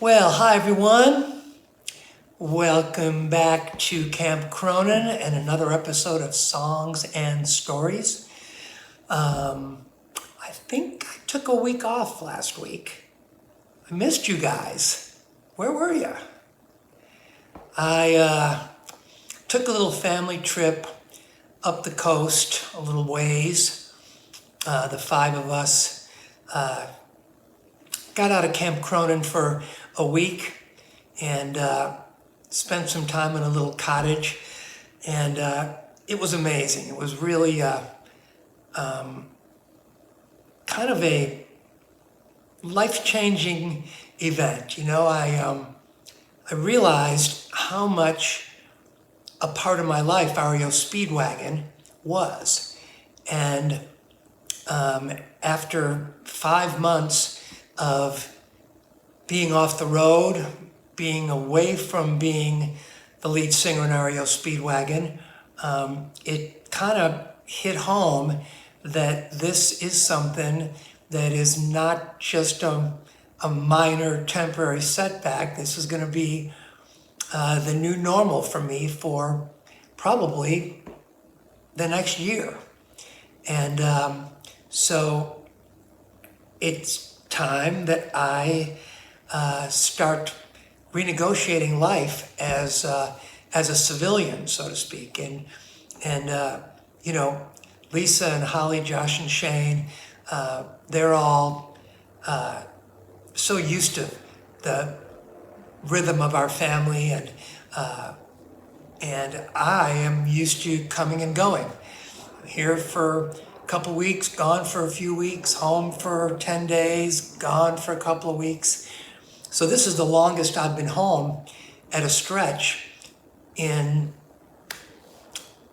Well, hi everyone. Welcome back to Camp Cronin and another episode of Songs and Stories. I think I took a week off last week. I missed you guys. Where were you? I took a little family trip up the coast a little ways. The five of us got out of Camp Cronin for a week and spent some time in a little cottage, and it was amazing. It was really kind of a life-changing event. I realized how much a part of my life REO Speedwagon was, and after 5 months of being off the road, being away from being the lead singer in REO Speedwagon, it kind of hit home that this is something that is not just a minor temporary setback. This is going to be the new normal for me for probably the next year. And so it's time that I start renegotiating life as a civilian, so to speak. And Lisa and Holly, Josh and Shane, they're all so used to the rhythm of our family, and I am used to coming and going. Here for a couple weeks, gone for a few weeks, home for 10 days, gone for a couple of weeks. So this is the longest I've been home at a stretch in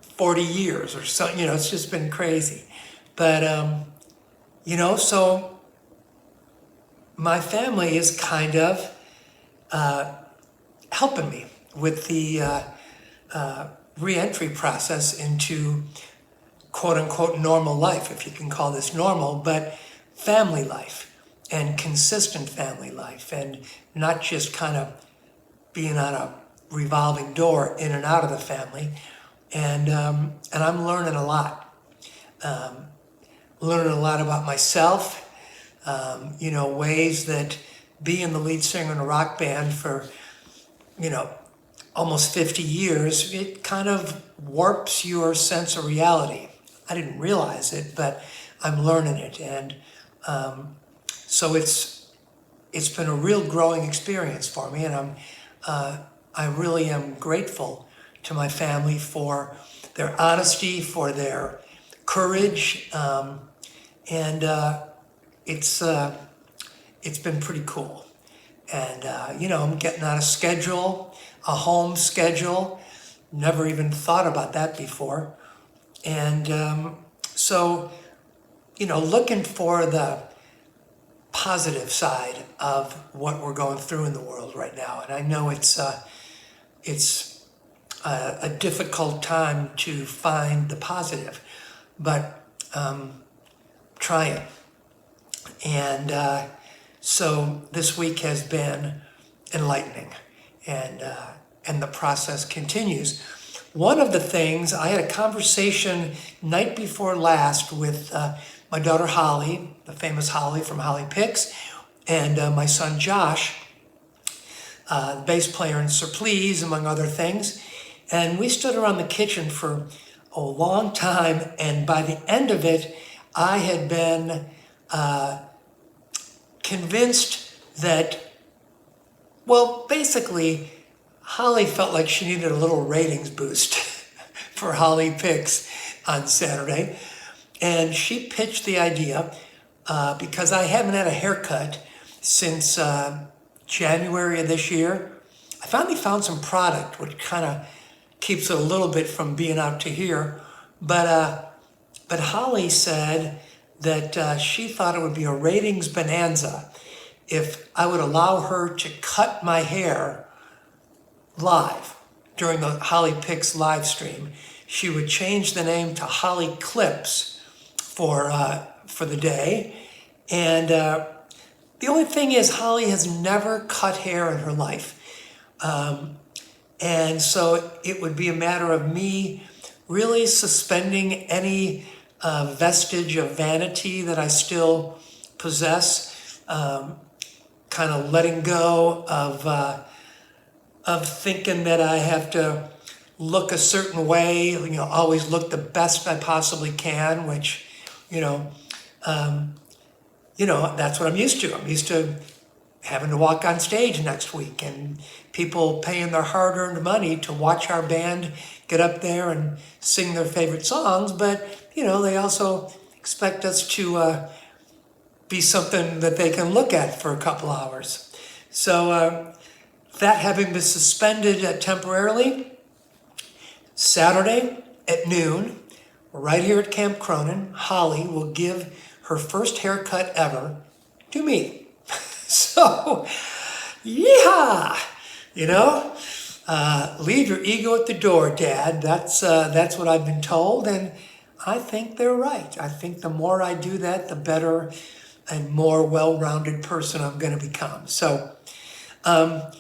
40 years or so. It's just been crazy. But, so my family is kind of helping me with the re-entry process into quote unquote normal life, if you can call this normal, but family life and consistent family life, and not just kind of being on a revolving door in and out of the family. And I'm learning a lot. Learning a lot about myself, ways that being the lead singer in a rock band for, almost 50 years, it kind of warps your sense of reality. I didn't realize it, but I'm learning it. And so it's been a real growing experience for me, and I really am grateful to my family for their honesty, for their courage, and it's been pretty cool. And I'm getting on a home schedule. Never even thought about that before. And so looking for the positive side of what we're going through in the world right now. And I know it's a difficult time to find the positive, but trying. And so this week has been enlightening, and the process continues. One of the things, I had a conversation night before last with my daughter Holly, the famous Holly from Holly Picks, and my son Josh, the bass player in Sir Please, among other things. And we stood around the kitchen for a long time, and by the end of it, I had been convinced that, basically, Holly felt like she needed a little ratings boost for Holly Picks on Saturday. And she pitched the idea, because I haven't had a haircut since January of this year. I finally found some product which kind of keeps it a little bit from being out to here. But Holly said that she thought it would be a ratings bonanza if I would allow her to cut my hair live during the Holly Picks live stream. She would change the name to Holly Clips for the day, and The only thing is, Holly has never cut hair in her life. And so it would be a matter of me really suspending any vestige of vanity that I still possess, kind of letting go of thinking that I have to look a certain way, always look the best I possibly can, which, that's what I'm used to. I'm used to having to walk on stage next week and people paying their hard-earned money to watch our band get up there and sing their favorite songs, but they also expect us to be something that they can look at for a couple hours. So that having been suspended temporarily, Saturday at noon, right here at Camp Cronin, Holly will give her first haircut ever to me. So, yeehaw! Leave your ego at the door, Dad. That's what I've been told, and I think they're right. I think the more I do that, the better and more well-rounded person I'm going to become. So, my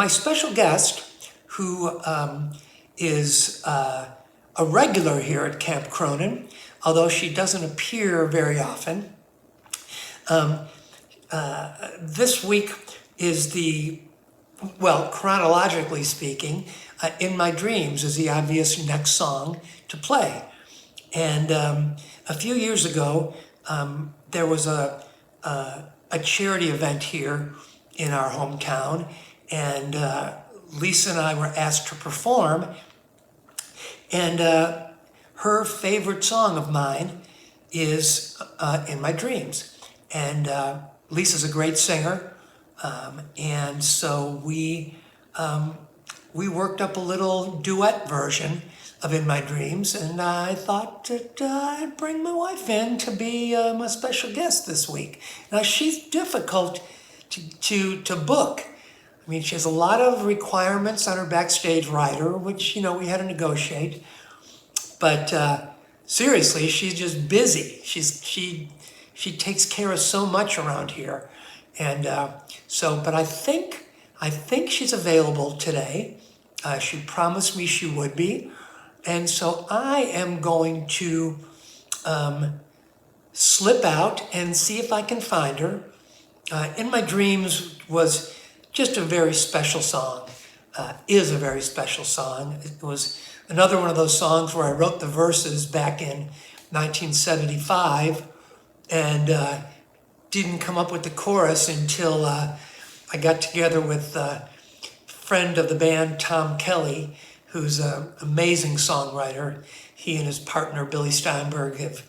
special guest, who is a regular here at Camp Cronin, although she doesn't appear very often. This week is chronologically speaking, In My Dreams is the obvious next song to play. And a few years ago, there was a charity event here in our hometown, and Lisa and I were asked to perform, and her favorite song of mine is In My Dreams. And Lisa's a great singer, and so we worked up a little duet version of In My Dreams, and I thought that I'd bring my wife in to be my special guest this week. Now, she's difficult to book. I mean, she has a lot of requirements on her backstage rider, which, we had to negotiate. But seriously, she's just busy. She takes care of so much around here. And but I think she's available today. She promised me she would be. And so I am going to slip out and see if I can find her. In My Dreams was just a very special song, is a very special song. It was another one of those songs where I wrote the verses back in 1975 and didn't come up with the chorus until I got together with a friend of the band, Tom Kelly, who's an amazing songwriter. He and his partner, Billy Steinberg, have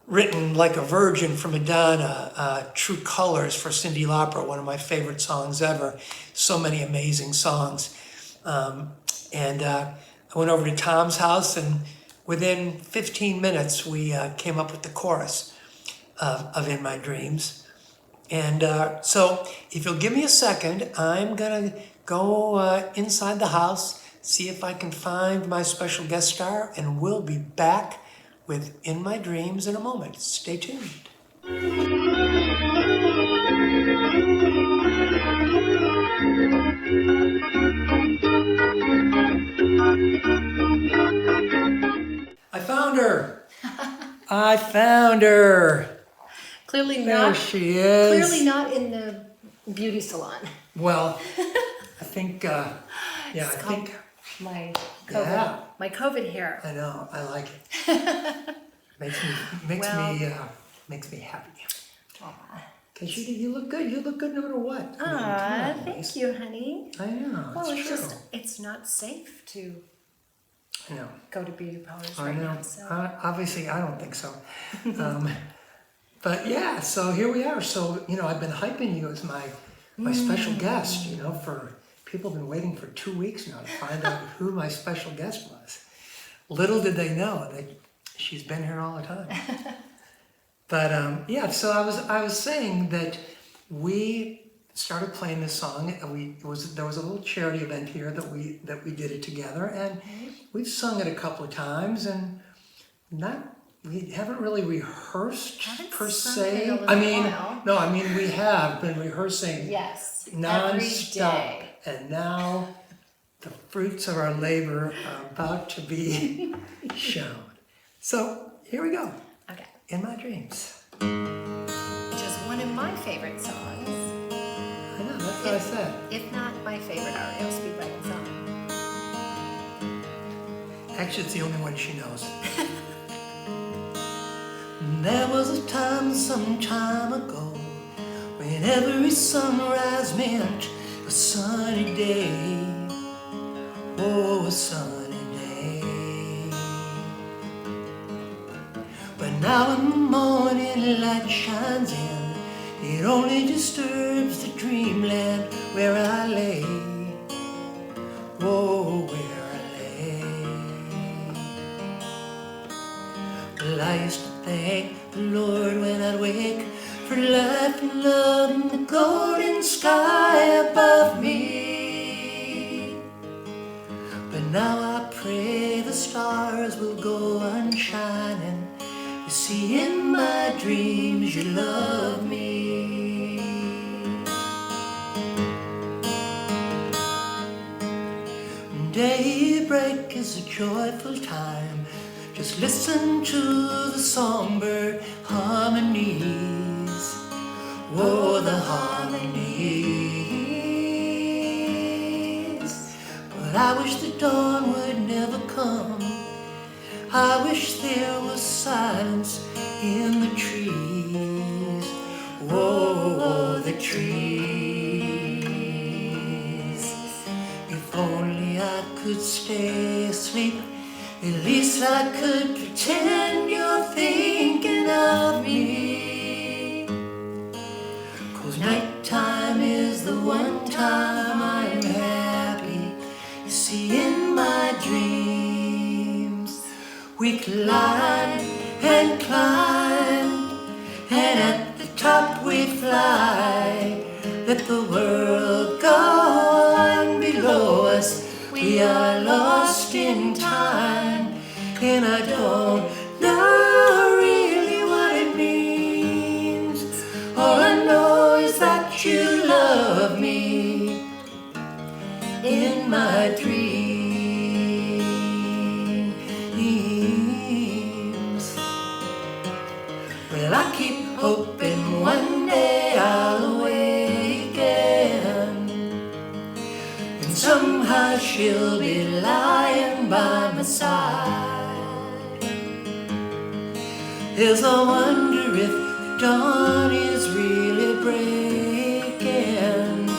written Like a Virgin for Madonna, True Colors for Cyndi Lauper, one of my favorite songs ever. So many amazing songs. I went over to Tom's house, and within 15 minutes, we came up with the chorus of In My Dreams. And so if you'll give me a second, I'm going to go inside the house, see if I can find my special guest star, and we'll be back with In My Dreams in a moment. Stay tuned. I found her. I found her. Clearly not. There she is. Clearly not in the beauty salon. Well, I think, My COVID, my COVID hair. I know. I like it. makes me happy. Cause you look good. You look good no matter what. Thank you, honey. I know. Well, it's true. it's not safe to I know. go to beauty parlors I right know. now. So. Obviously, I don't think so. But yeah, so here we are. So I've been hyping you as my special guest. For people have been waiting for 2 weeks now to find out who my special guest was. Little did they know that she's been here all the time. But so I was saying that we started playing this song. There was a little charity event here that we did it together, and we've sung it a couple of times, and not we haven't really rehearsed Haven't per sung se. in a little I mean, while. no, I mean we have been rehearsing Yes, every non-stop, day. and now the fruits of our labor are about to be shown. So here we go. Okay, In My Dreams. which is one of my favorite songs, I know, that's what I said. if not my favorite REO Speedwagon song. Actually, it's the only one she knows. There was a time some time ago when every sunrise meant a sunny day. Oh, a sunny day. But now when the morning light shines in, it only disturbs the dreamland where I lay. Oh, where I lay. Well, I used to thank the Lord when I'd wake for life and love and the golden sky above me. But now I pray the stars will go on shining. You see, in my dreams you love me. Daybreak is a joyful time. Just listen to the songbird harmonies. Oh, the harmonies. But I wish the dawn would never come. I wish there was silence in the trees. Oh, the trees. If only I could stay asleep, at least I could pretend you're thinking of me. 'Cause nighttime is the one time I'm happy. You see, in my dreams we climb and climb, and at the top we fly. Let the world go on below us. We are lost in time, and I don't know really what it means. All I know is that you love me in my dreams. Well, I keep hoping one day I'll awaken, and somehow she'll be lying by my side. As I wonder if the dawn is really breaking,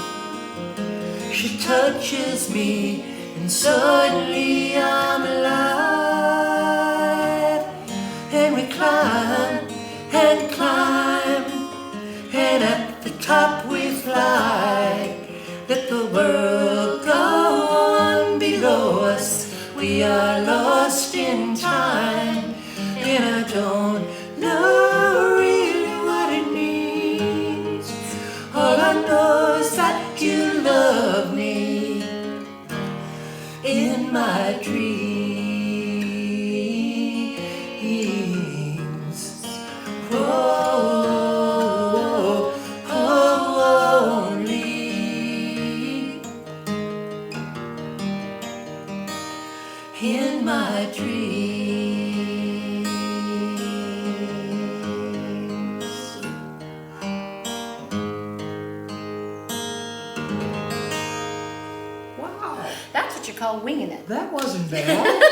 she touches me and suddenly I'm alive. And we climb and climb, and at the top we fly. Let the world go on below us. We are lost in time, and I don't know really what it means. All I know is that you love me in my dreams. Oh, only in my dreams. Wow, That's what you call winging it. that wasn't bad.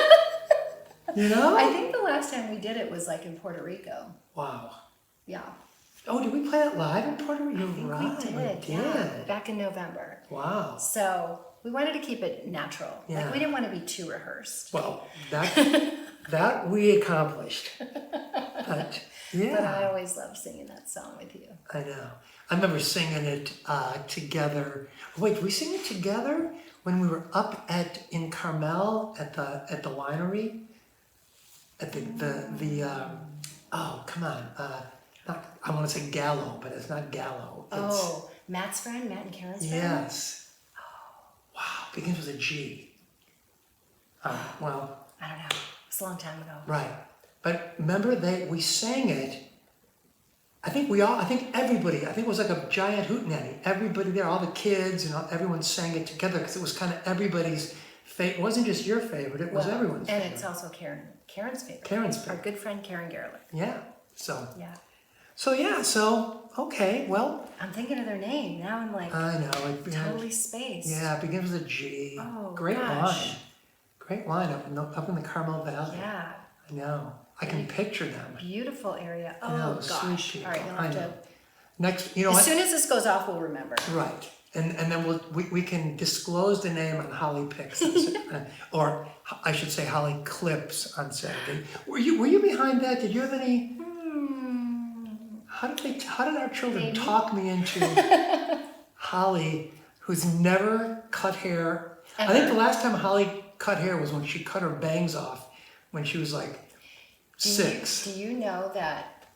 You know? I think the last time we did it was like in Puerto Rico. Wow. Yeah. Oh, did we play it live in Puerto Rico? I think Right, we did. we Yeah, did. back in November. Wow. So we wanted to keep it natural. Yeah. Like we didn't want to be too rehearsed. Well, that we accomplished. But yeah. But I always loved singing that song with you. I know. I remember singing it together. Wait, did we sing it together when we were up in Carmel at the winery? At oh, come on. Not, I want to say Gallo, but it's not Gallo. It's, Matt's friend, Matt and Karen's friend? yes. Wow, begins with a G. Well, I don't know. It's a long time ago. right. But remember, we sang it. I think everybody, I think it was like a giant hootenanny. Everybody there, all the kids and everyone sang it together because it was kind of everybody's favorite. It wasn't just your favorite, it was everyone's favorite. And it's also Karen's favorite. Karen's favorite. Our good friend Karen Gerlich. Yeah, so. Yeah. So, okay, well. I'm thinking of their name. Now I'm like, I know. totally spaced. Yeah, it begins with a G. Oh, Great gosh. wine. Great wine up in the Carmel Valley. Yeah. I know. I can picture them. Beautiful area. I know, Oh, sweet gosh. people. All right, you'll I have know. to. Next, you know As what? soon as this goes off, we'll remember. Right. And then we can disclose the name on Holly Picks, or I should say Holly Clips on Saturday. Were you behind that? Did you have any? How did our children Maybe. talk me into Holly, who's never cut hair? Ever. I think the last time Holly cut hair was when she cut her bangs off when she was like 6. Do you know that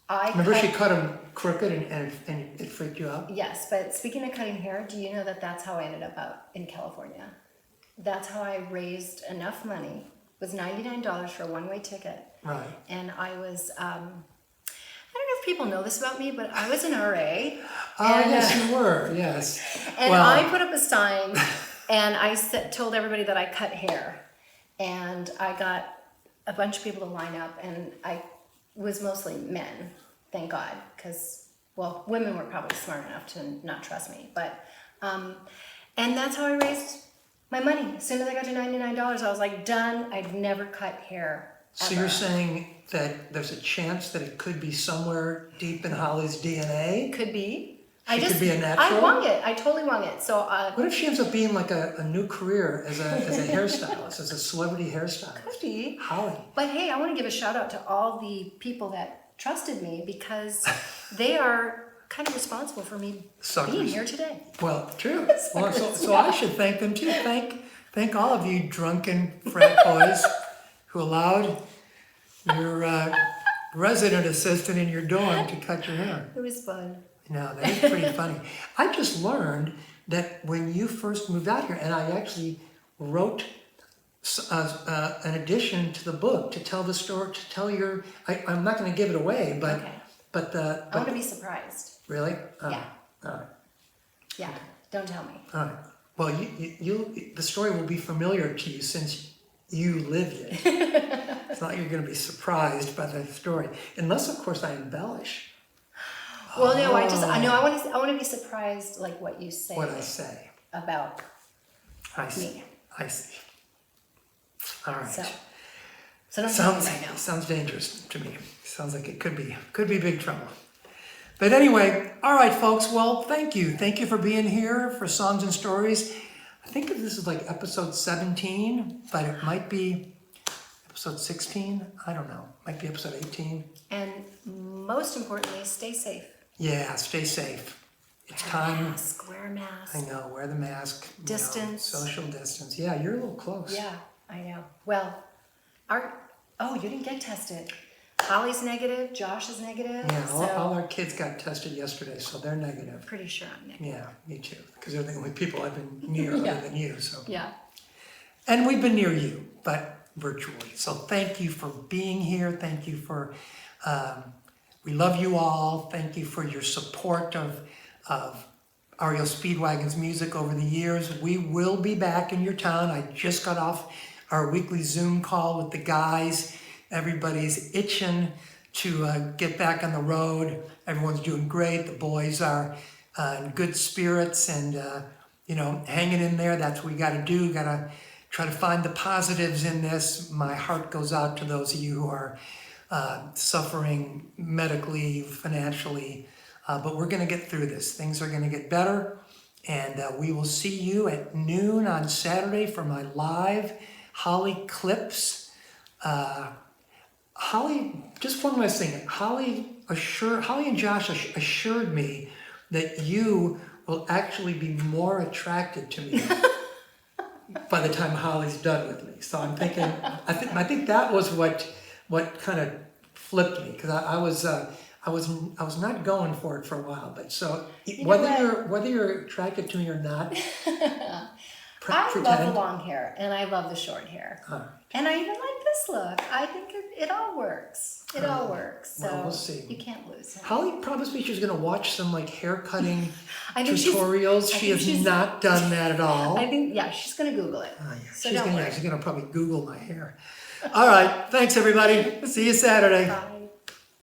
I Remember she cut them crooked and it freaked you out? Yes, but speaking of cutting hair, do you know that that's how I ended up out in California? That's how I raised enough money. It was $99 for a one-way ticket. Right. And I was, I don't know if people know this about me, but I was an RA. Oh, yes, you were, yes. And Well, I put up a sign and I told everybody that I cut hair. And I got a bunch of people to line up, and I was mostly men, thank God, because, well, women were probably smart enough to not trust me. But, and that's how I raised my money. As soon as I got to $99, I was like, done. I'd never cut hair. So ever. you're saying that there's a chance that it could be somewhere deep in Holly's DNA? Could be. She could be a natural? I wung it. I totally wung it. So What if she ends up being like a new career as a hairstylist, as a celebrity hairstylist? could be. Holly. But hey, I want to give a shout out to all the people that trusted me because they are kind of responsible for me Suckers. being here today. Well, true. Well, Suckers, so yeah. I should thank them too. Thank all of you drunken frat boys who allowed your resident assistant in your dorm to cut your hair. It was fun. No, that is pretty funny. I just learned that when you first moved out here, and I actually wrote an addition to the book to tell the story, to tell your. I'm not going to give it away, but Okay. but I want to be surprised. really. Yeah. All right. Yeah. Don't tell me. All right. Well, the story will be familiar to you since you lived it. It's not you're going to be surprised by the story, unless of course I embellish. Well, no, I want to be surprised, like what you say. What I say. About I see. me. I see. All right. So don't tell me right now. Sounds dangerous to me. Sounds like it could be big trouble. But anyway, all right, folks. Well, thank you for being here for Songs and Stories. I think this is like episode 17, but it might be episode 16. I don't know. Might be episode 18. And most importantly, stay safe. Yeah, stay safe. It's Wear a time. mask. Wear a mask. I know. Wear the mask. Distance. Social distance. Yeah, you're a little close. Yeah, I know. Well, you didn't get tested. Holly's negative. Josh is negative. Yeah, so all our kids got tested yesterday, so they're negative. pretty sure I'm negative. Yeah, me too. Because they're the only people I've been near other than you. So. Yeah. And we've been near you, but virtually. So thank you for being here. Thank you for, we love you all. Thank you for your support of REO Speedwagon's music over the years. We will be back in your town. I just got off our weekly Zoom call with the guys. Everybody's itching to get back on the road. Everyone's doing great. The boys are in good spirits and, hanging in there. That's what we got to do. Got to try to find the positives in this. My heart goes out to those of you who are suffering medically, financially, but we're going to get through this. Things are going to get better, and we will see you at noon on Saturday for my live Holly Clips. Holly, just one last thing. Holly and Josh assured me that you will actually be more attracted to me by the time Holly's done with me. So I'm thinking, I think that was what kind of flipped me, because I was not going for it for a while. But so whether you're attracted to me or not, I love the pretend? long hair, and I love the short hair. All right. And I even like this look. I think it all works. It all works. So Well, we'll see. you can't lose it. Holly promised me she was going to watch some like hair cutting I think she's- tutorials. I She think has she's- not done that at all. I think, yeah, she's going to Google it. Oh, yeah. So she's don't gonna, worry. she's gonna probably Google my hair. All right, thanks everybody. See you Saturday. Bye.